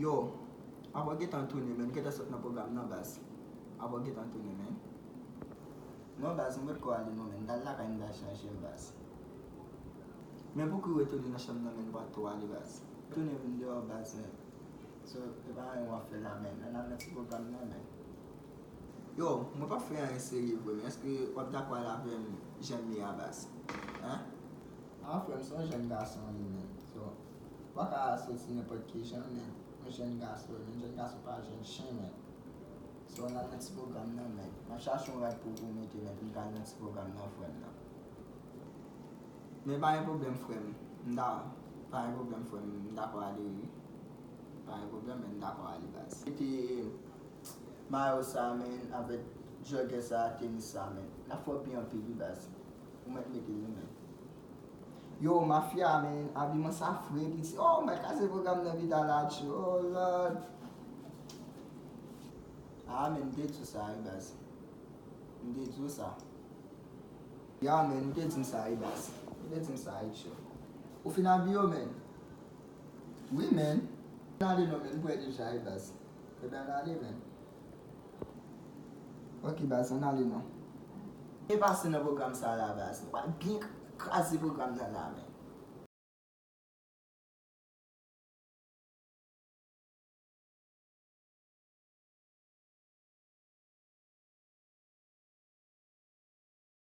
Yo, avek Antonio men, kita sot nan program nan bas. Avek Antonio men. Non bas, mwen ko ali nou men, dal la ka yon da chanche bas. Men pou ki wè touni nan chanm nan men, wato ali bas. Touni men de ou bas men. So, e ba yon wafel la men, nan nan ti program nan men. Yo, mwen pa fè yon seri vwe men, eske wap da kwa la ven jen mi a bas? An frem son jen gason li men. So, wak a asoti nepot ki jen men. Mwen jen gason pa jen chen men. So nan ti program nan men. Mwen chache yon wak pou mette men, mwen kan nan ti program nan frem nan. Men ba yon problem frem, pa yon problem frem, mda kwa ali. Pa yon problem men, mda kwa ali bas. Iti Mayo sa men, avek joge sa, tenis sa men. La fok pi an pili bas. Mwen mette li men. Yo, mafia men, abi man sa fwe ki ti, oh my kase program nan vida la chou, oh lord. Men, mde tou sa yi bas. Mde tou sa. Ya men, mde tou sa yi bas. Mde tou sa yi chou. Ou finan biyo men? Oui men. Nan li no men, mwen di sa yi bas. Ebe nan li men. Ok bas, nan li no. E bas nan program sa la bas. Mwen bin krasi program nan la men.